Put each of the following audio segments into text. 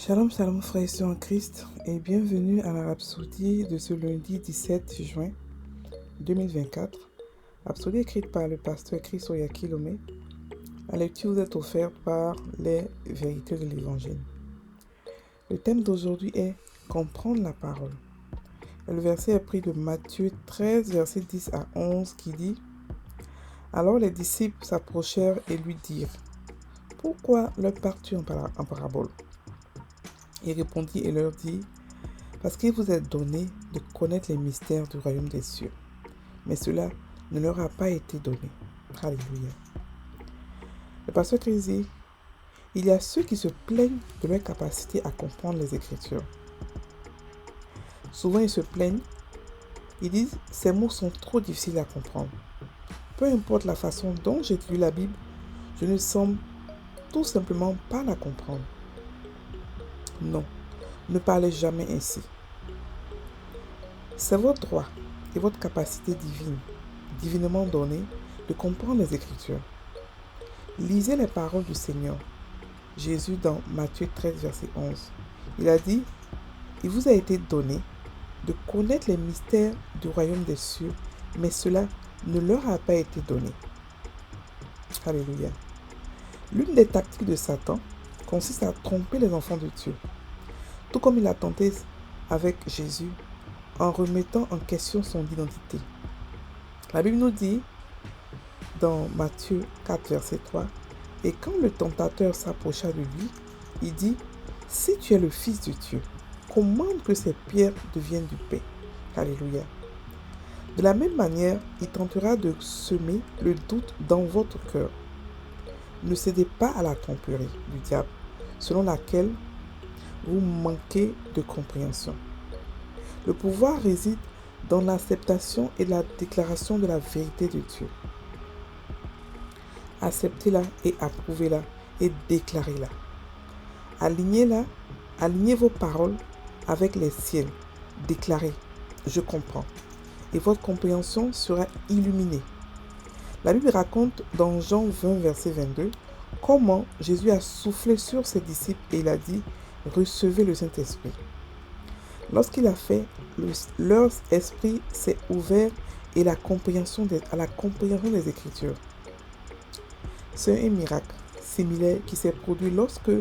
Shalom, shalom frères et sœurs en Christ et bienvenue à la Rhapsodie de ce lundi 17 juin 2024. Rhapsodie écrite par le pasteur Chris Oyakilome. La lecture vous est offerte par les vérités de l'Évangile. Le thème d'aujourd'hui est comprendre la parole. Et le verset est pris de Matthieu 13, verset 10 à 11 qui dit « Alors les disciples s'approchèrent et lui dirent « Pourquoi leur parles-tu en parabole ?» Il répondit et leur dit « Parce qu'il vous est donné de connaître les mystères du royaume des cieux. Mais cela ne leur a pas été donné. » Alléluia. Le pasteur Christ dit « Il y a ceux qui se plaignent de leur capacité à comprendre les Écritures. Souvent ils se plaignent, ils disent « Ces mots sont trop difficiles à comprendre. Peu importe la façon dont j'étudie la Bible, je ne semble tout simplement pas la comprendre. » Non, ne parlez jamais ainsi. C'est votre droit et votre capacité divinement donnée, de comprendre les Écritures. Lisez les paroles du Seigneur. Jésus dans Matthieu 13, verset 11. Il a dit, « Il vous a été donné de connaître les mystères du royaume des cieux, mais cela ne leur a pas été donné. » Alléluia. L'une des tactiques de Satan consiste à tromper les enfants de Dieu, tout comme il a tenté avec Jésus en remettant en question son identité. La Bible nous dit, dans Matthieu 4, verset 3, « Et quand le tentateur s'approcha de lui, il dit, « Si tu es le Fils de Dieu, commande que ces pierres deviennent du pain. » Alléluia. De la même manière, il tentera de semer le doute dans votre cœur. Ne cédez pas à la tromperie du diable, selon laquelle vous manquez de compréhension. Le pouvoir réside dans l'acceptation et la déclaration de la vérité de Dieu. Acceptez-la et approuvez-la et déclarez-la. Alignez vos paroles avec les siennes. Déclarez, je comprends. Et votre compréhension sera illuminée. La Bible raconte dans Jean 20, verset 22, comment Jésus a soufflé sur ses disciples et il a dit, recevez le Saint-Esprit. Lorsqu'il a fait, leur esprit s'est ouvert et à la compréhension des Écritures. C'est un miracle similaire qui s'est produit lorsque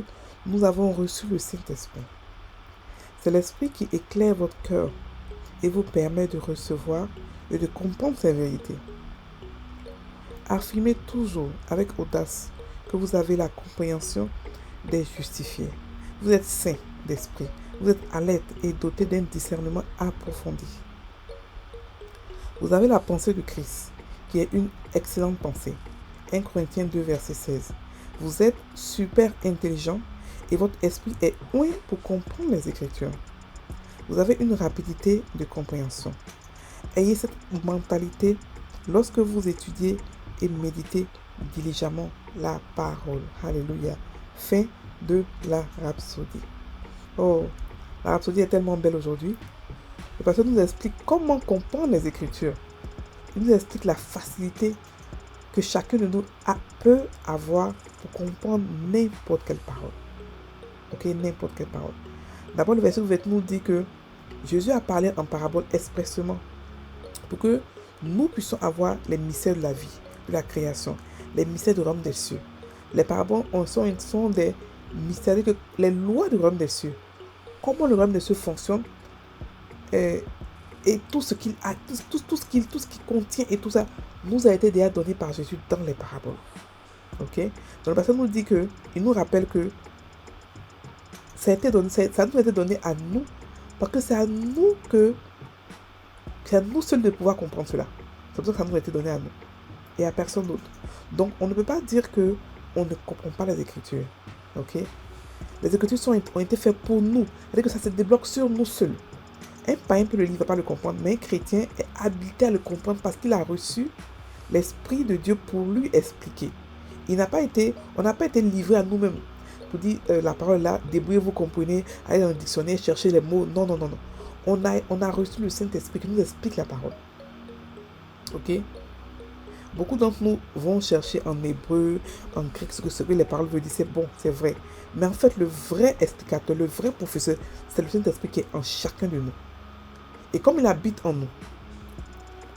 nous avons reçu le Saint-Esprit. C'est l'Esprit qui éclaire votre cœur et vous permet de recevoir et de comprendre ces vérités. Affirmez toujours avec audace que vous avez la compréhension des justifiés. Vous êtes saint d'esprit. Vous êtes alerte et doté d'un discernement approfondi. Vous avez la pensée de Christ, qui est une excellente pensée. 1 Corinthiens 2, verset 16. Vous êtes super intelligent et votre esprit est ouïe pour comprendre les Écritures. Vous avez une rapidité de compréhension. Ayez cette mentalité lorsque vous étudiez et méditez diligemment la parole. Alléluia. Fin de la Rhapsodie. Oh, la Rhapsodie est tellement belle aujourd'hui. Le pasteur nous explique comment comprendre les Écritures. Il nous explique la facilité que chacun de nous peut avoir pour comprendre n'importe quelle parole. Ok, n'importe quelle parole. D'abord, le verset nous dit que Jésus a parlé en parabole expressément pour que nous puissions avoir les mystères de la vie, de la création, les mystères du royaume des cieux. Les paraboles sont des mystères, que les lois du royaume des cieux, comment le royaume des cieux fonctionne, et tout ce qu'il a, tout ce qu'il contient et tout ça nous a été déjà donné par Jésus dans les paraboles. Ok? Donc le pasteur nous dit que, il nous rappelle que ça nous a été donné à nous, parce que c'est à nous seuls de pouvoir comprendre cela. C'est pour ça que ça nous a été donné à nous et à personne d'autre. Donc on ne peut pas dire que on ne comprend pas les Écritures. Ok? Les Écritures ont été faites pour nous. C'est-à-dire que ça se débloque sur nous seuls. Un païen peut le lire, ne va pas le comprendre, mais un chrétien est habilité à le comprendre parce qu'il a reçu l'Esprit de Dieu pour lui expliquer. On n'a pas été livré à nous-mêmes pour dire la parole là, débrouillez-vous, comprenez, allez dans le dictionnaire, cherchez les mots. Non. On a reçu le Saint-Esprit qui nous explique la parole. Ok? Beaucoup d'entre nous vont chercher en hébreu, en grec, ce que les paroles veulent dire. C'est bon, c'est vrai. Mais en fait, le vrai explicateur, le vrai professeur, c'est le Saint-Esprit qui est en chacun de nous. Et comme il habite en nous,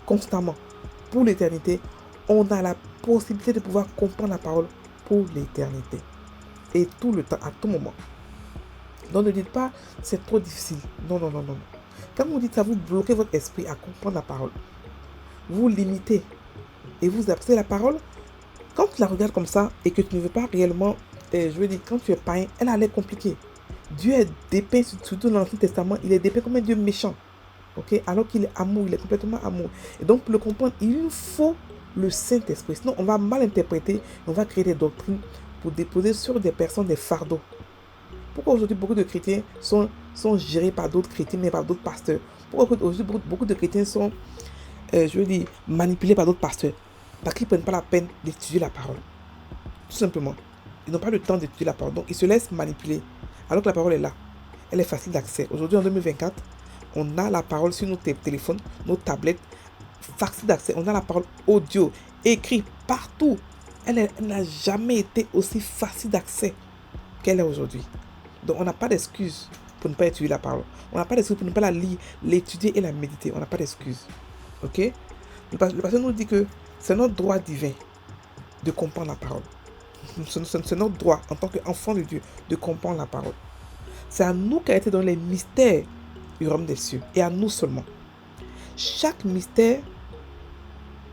constamment, pour l'éternité, on a la possibilité de pouvoir comprendre la parole pour l'éternité. Et tout le temps, à tout moment. Donc ne dites pas, c'est trop difficile. Non, non, non, non. Quand vous dites ça, vous bloquez votre esprit à comprendre la parole. Vous limitez. Et vous apprenez la parole. Quand tu la regardes comme ça et que tu ne veux pas réellement, je veux dire, quand tu es païen, elle a l'air compliquée. Dieu est dépeint, surtout dans l'Ancien Testament, il est dépeint comme un Dieu méchant. Ok, alors qu'il est amour, il est complètement amour. Et donc, pour le comprendre, il nous faut le Saint-Esprit. Sinon, on va mal interpréter, on va créer des doctrines pour déposer sur des personnes des fardeaux. Pourquoi aujourd'hui beaucoup de chrétiens sont gérés par d'autres chrétiens, mais par d'autres pasteurs? Pourquoi aujourd'hui beaucoup de chrétiens sont, je veux dire, manipulés par d'autres pasteurs? Parce qu'ils ne prennent pas la peine d'étudier la parole. Tout simplement. Ils n'ont pas le temps d'étudier la parole. Donc, ils se laissent manipuler. Alors que la parole est là. Elle est facile d'accès. Aujourd'hui, en 2024, on a la parole sur nos téléphones, nos tablettes. Facile d'accès. On a la parole audio, écrite partout. Elle n'a jamais été aussi facile d'accès qu'elle est aujourd'hui. Donc, on n'a pas d'excuse pour ne pas étudier la parole. On n'a pas d'excuse pour ne pas la lire, l'étudier et la méditer. On n'a pas d'excuse. Ok? Le pasteur nous dit que c'est notre droit divin de comprendre la parole. C'est notre droit en tant qu'enfant de Dieu de comprendre la parole. C'est à nous qu'a été donné les mystères du royaume des cieux et à nous seulement. Chaque mystère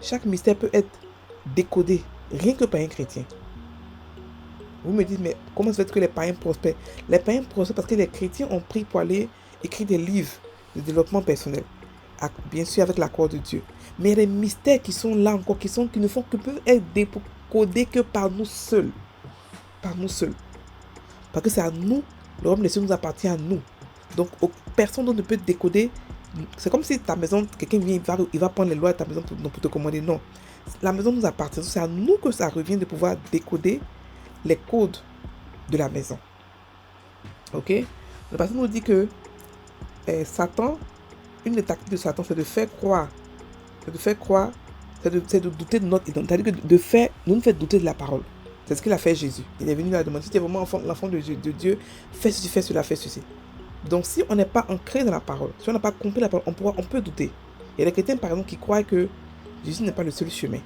peut être décodé rien que par un chrétien. Vous me dites, mais comment ça fait que les païens prospèrent? Les païens prospèrent parce que les chrétiens ont pris pour aller écrire des livres de développement personnel. Bien sûr avec l'accord de Dieu. Mais il y a des mystères qui sont là encore, qui ne font que peuvent être décodés que par nous seuls. Par nous seuls. Parce que c'est à nous, le royaume des cieux nous appartient à nous. Donc personne d'autre ne peut décoder. C'est comme si ta maison, quelqu'un vient, il va prendre les lois de ta maison pour te commander. Non. La maison nous appartient. C'est à nous que ça revient de pouvoir décoder les codes de la maison. Ok? Le pasteur nous dit que Satan, une des tactiques de Satan, c'est de faire croire, c'est de douter de notre identité. C'est-à-dire que nous faire douter de la parole. C'est ce qu'il a fait Jésus. Il est venu à demander, si tu es vraiment l'enfant de Dieu, fais ceci, fais cela, fais ceci. Donc si on n'est pas ancré dans la parole, si on n'a pas compris la parole, on peut douter. Il y a des chrétiens par exemple qui croient que Jésus n'est pas le seul chemin.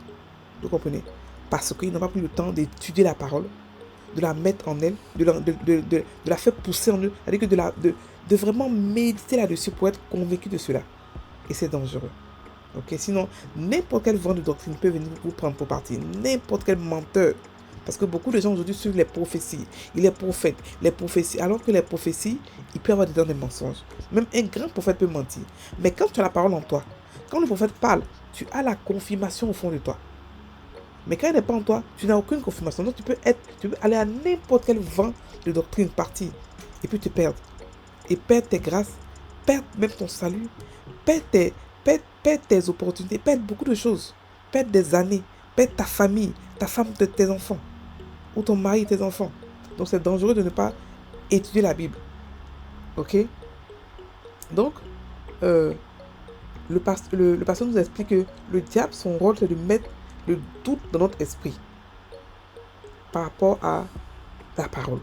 Vous comprenez? Parce qu'ils n'ont pas pris le temps d'étudier la parole, de la mettre en elle, de la faire pousser en eux, c'est-à-dire que de vraiment méditer là-dessus pour être convaincu de cela. Et c'est dangereux. Ok? Sinon, n'importe quel vent de doctrine peut venir vous prendre pour partie. N'importe quel menteur. Parce que beaucoup de gens aujourd'hui suivent les prophéties. Il est prophète, les prophéties. Alors que les prophéties, il peut y avoir dedans des mensonges. Même un grand prophète peut mentir. Mais quand tu as la parole en toi, quand le prophète parle, tu as la confirmation au fond de toi. Mais quand il n'est pas en toi, tu n'as aucune confirmation. Donc tu peux aller à n'importe quel vent de doctrine partir et puis te perdre. Et perdre tes grâces, perdre même ton salut, perdre tes opportunités, perdre beaucoup de choses. Perdre des années, perdre ta famille, ta femme, tes enfants. Ou ton mari, tes enfants. Donc c'est dangereux de ne pas étudier la Bible. Ok? Donc, le pasteur nous explique que le diable, son rôle, c'est de mettre le doute dans notre esprit par rapport à la parole.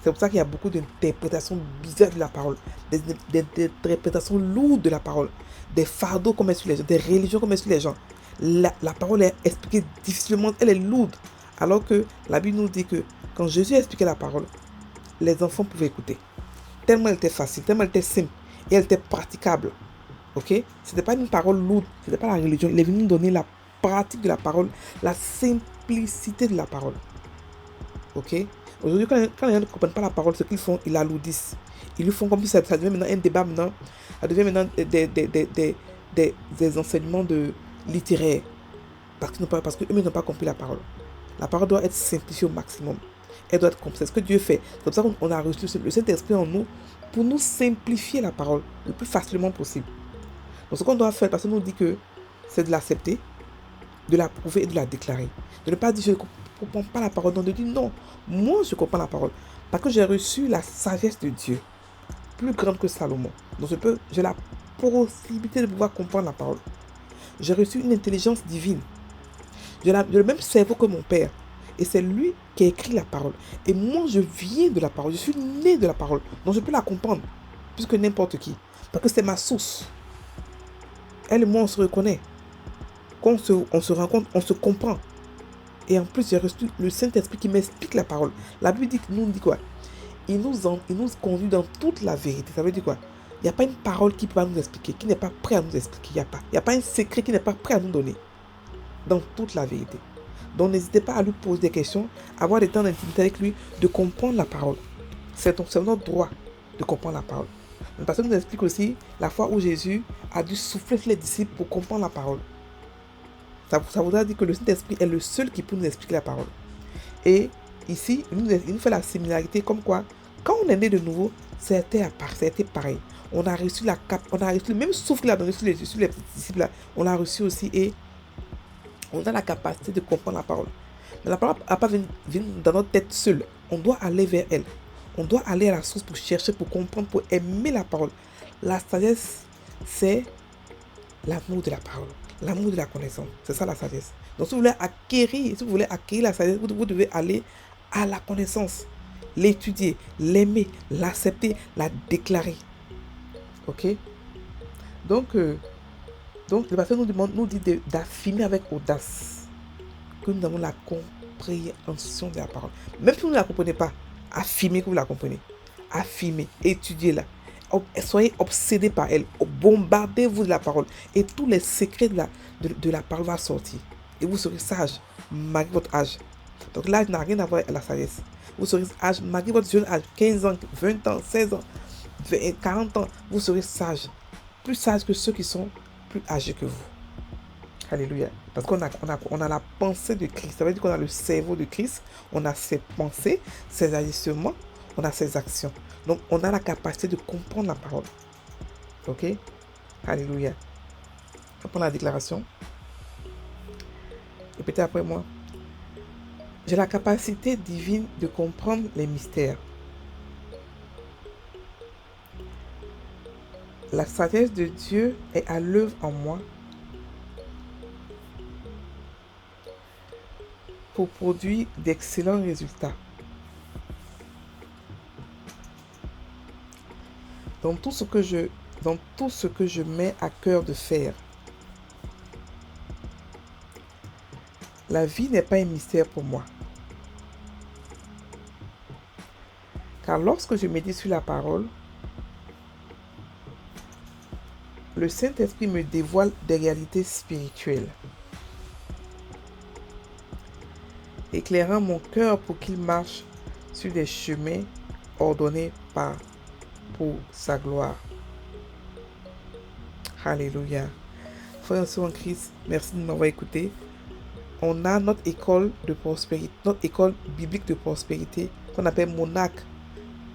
C'est pour ça qu'il y a beaucoup d'interprétations bizarres de la parole, des interprétations lourdes de la parole, des fardeaux qu'on met sur les gens, des religions qu'on met sur les gens. La parole est expliquée difficilement, elle est lourde. Alors que la Bible nous dit que quand Jésus expliquait la parole, les enfants pouvaient écouter. Tellement elle était facile, tellement elle était simple et elle était praticable. Ok? Ce n'était pas une parole lourde, ce n'était pas la religion. Il est venu nous donner la pratique de la parole, la simplicité de la parole. Ok? Aujourd'hui, quand les gens ne comprennent pas la parole, ce qu'ils font, ils l'alourdissent. Ils lui font comme si ça devient maintenant un débat maintenant. Ça devient maintenant des enseignements littéraires. Parce qu'eux n'ont pas compris la parole. La parole doit être simplifiée au maximum. Elle doit être comprise. C'est ce que Dieu fait. C'est pour ça qu'on a reçu le Saint-Esprit en nous pour nous simplifier la parole le plus facilement possible. Donc ce qu'on doit faire, parce qu'on nous dit que c'est de l'accepter, de l'approuver et de la déclarer. De ne pas dire je ne comprends pas la parole. Non, de dire non, moi je comprends la parole. Parce que j'ai reçu la sagesse de Dieu, plus grande que Salomon. Donc j'ai la possibilité de pouvoir comprendre la parole. J'ai reçu une intelligence divine J'ai le même cerveau que mon père. Et c'est lui qui a écrit la parole. Et moi, je viens de la parole. Je suis né de la parole. Donc, je peux la comprendre. Plus que n'importe qui. Parce que c'est ma source. Elle et moi, on se reconnaît. Quand on se rencontre, on se comprend. Et en plus, j'ai reçu le Saint-Esprit qui m'explique la parole. La Bible nous dit quoi? Il nous conduit dans toute la vérité. Ça veut dire quoi? Il n'y a pas une parole qui peut nous expliquer, qui n'est pas prêt à nous expliquer. Il n'y a pas un secret qui n'est pas prêt à nous donner. Dans toute la vérité. Donc n'hésitez pas à lui poser des questions, avoir des temps d'intimité avec lui, de comprendre la parole. C'est notre droit de comprendre la parole. Le pasteur nous explique aussi la fois où Jésus a dû souffler sur les disciples pour comprendre la parole. Ça voudra dire que le Saint-Esprit est le seul qui peut nous expliquer la parole. Et ici, il nous fait la similarité comme quoi, quand on est né de nouveau, c'était pareil. On a reçu le même souffle qu'il a donné sur les disciples là, on l'a reçu aussi et on a la capacité de comprendre la parole. Mais la parole n'a pas venu dans notre tête seule. On doit aller vers elle. On doit aller à la source pour chercher, pour comprendre, pour aimer la parole. La sagesse, c'est l'amour de la parole. L'amour de la connaissance. C'est ça la sagesse. Donc si vous voulez acquérir la sagesse, vous devez aller à la connaissance. L'étudier, l'aimer, l'accepter, la déclarer. Ok? Donc le pasteur nous dit d'affirmer avec audace que nous avons la compréhension de la parole. Même si vous ne la comprenez pas, affirmez que vous la comprenez. Affirmez, étudiez-la. Soyez obsédés par elle. Bombardez-vous de la parole. Et tous les secrets de la parole vont sortir. Et vous serez sage, malgré votre âge. Donc l'âge n'a rien à voir avec la sagesse. Vous serez sage, malgré votre jeune âge, 15 ans, 20 ans, 16 ans, 40 ans, vous serez sage. Plus sage que ceux qui sont plus âgés que vous. Alléluia. Parce qu'on a la pensée de Christ. Ça veut dire qu'on a le cerveau de Christ. On a ses pensées, ses agissements, on a ses actions. Donc, on a la capacité de comprendre la parole. Ok? Alléluia. On prend la déclaration. Répétez après moi. J'ai la capacité divine de comprendre les mystères. La sagesse de Dieu est à l'œuvre en moi pour produire d'excellents résultats. Dans tout ce que je mets à cœur de faire. La vie n'est pas un mystère pour moi. Car lorsque je médite sur la parole, le Saint-Esprit me dévoile des réalités spirituelles, éclairant mon cœur pour qu'il marche sur des chemins ordonnés pour sa gloire. Alléluia. Frères et sœurs en Christ, merci de m'avoir écouté. On a notre école de prospérité, notre école biblique de prospérité qu'on appelle Monac.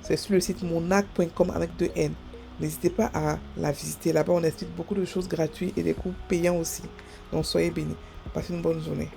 C'est sur le site monac.com avec 2 N. N'hésitez pas à la visiter. Là-bas, on explique beaucoup de choses gratuites et des cours payants aussi. Donc, soyez bénis. Passez une bonne journée.